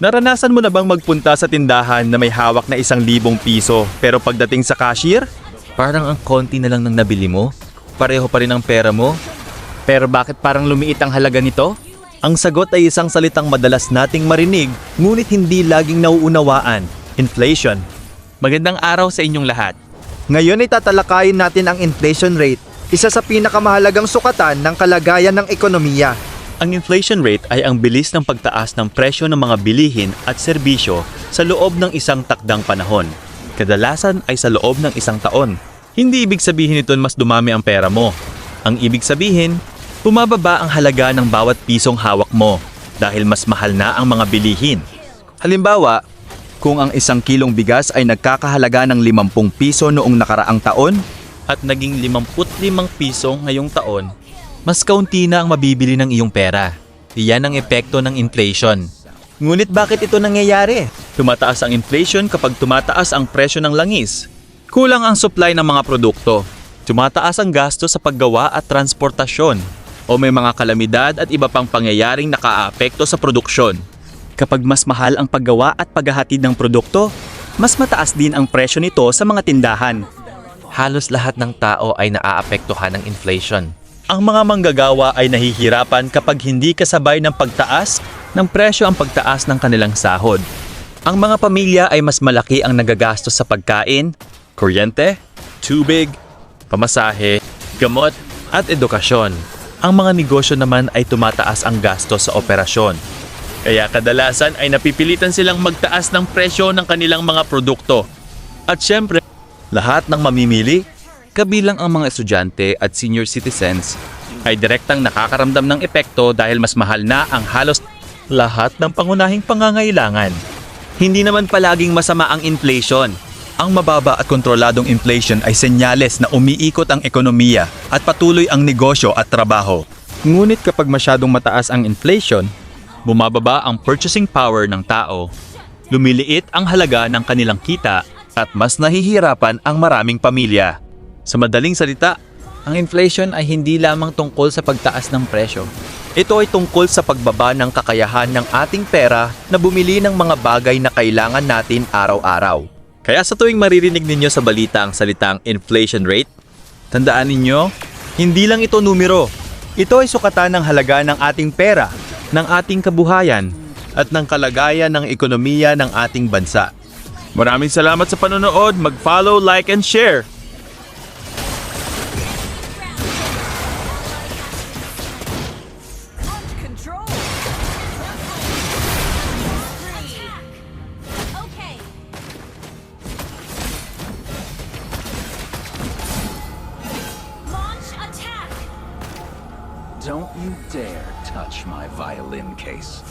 Naranasan mo na bang magpunta sa tindahan na may hawak na 1,000 piso pero pagdating sa cashier, Parang ang konti na lang ng nabili mo. Pareho pa rin ang pera mo. Pero bakit parang lumiit ang halaga nito? ang sagot ay isang salitang madalas nating marinig ngunit hindi laging nauunawaan, inflation. Magandang araw sa inyong lahat. Ngayon ay tatalakayin natin ang inflation rate, isa sa pinakamahalagang sukatan ng kalagayan ng ekonomiya. Ang inflation rate ay ang bilis ng pagtaas ng presyo ng mga bilihin at serbisyo sa loob ng isang takdang panahon. Kadalasan ay sa loob ng 1 taon. Hindi ibig sabihin nito mas dumami ang pera mo. Ang ibig sabihin, bumababa ang halaga ng bawat pisong hawak mo dahil mas mahal na ang mga bilihin. Halimbawa, kung ang 1 kilong bigas ay nagkakahalaga ng 50 piso noong nakaraang taon at naging 55 piso ngayong taon, mas kaunti na ang mabibili ng iyong pera. Iyan ang epekto ng inflation. Ngunit bakit ito nangyayari? Tumataas ang inflation kapag tumataas ang presyo ng langis. Kulang ang supply ng mga produkto. Tumataas ang gasto sa paggawa at transportasyon. O may mga kalamidad at iba pang pangyayaring nakaaapekto sa produksyon. Kapag mas mahal ang paggawa at paghahatid ng produkto, mas mataas din ang presyo nito sa mga tindahan. Halos lahat ng tao ay naaapektuhan ng inflation. Ang mga manggagawa ay nahihirapan kapag hindi kasabay ng pagtaas ng presyo ang pagtaas ng kanilang sahod. Ang mga pamilya ay mas malaki ang nagagastos sa pagkain, kuryente, tubig, pamasahe, gamot, at edukasyon. Ang mga negosyo naman ay tumataas ang gastos sa operasyon. Kaya kadalasan ay napipilitan silang magtaas ng presyo ng kanilang mga produkto. At syempre, lahat ng mamimili, kabilang ang mga estudyante at senior citizens, ay direktang nakakaramdam ng epekto dahil mas mahal na ang halos lahat ng pangunahing pangangailangan. Hindi naman palaging masama ang inflation. Ang mababa at kontroladong inflation ay senyales na umiikot ang ekonomiya at patuloy ang negosyo at trabaho. Ngunit kapag masyadong mataas ang inflation, bumababa ang purchasing power ng tao, lumiliit ang halaga ng kanilang kita at mas nahihirapan ang maraming pamilya. Sa madaling salita, Ang inflation ay hindi lamang tungkol sa pagtaas ng presyo. ito ay tungkol sa pagbaba ng kakayahan ng ating pera na bumili ng mga bagay na kailangan natin araw-araw. Kaya sa tuwing maririnig ninyo sa balita ang salitang inflation rate, tandaan ninyo, hindi lang ito numero. Ito ay sukatan ng halaga ng ating pera, ng ating kabuhayan, at ng kalagayan ng ekonomiya ng ating bansa. Maraming salamat sa panonood, mag-follow, like, and share! Control. Okay. Launch attack. Don't you dare touch my violin case.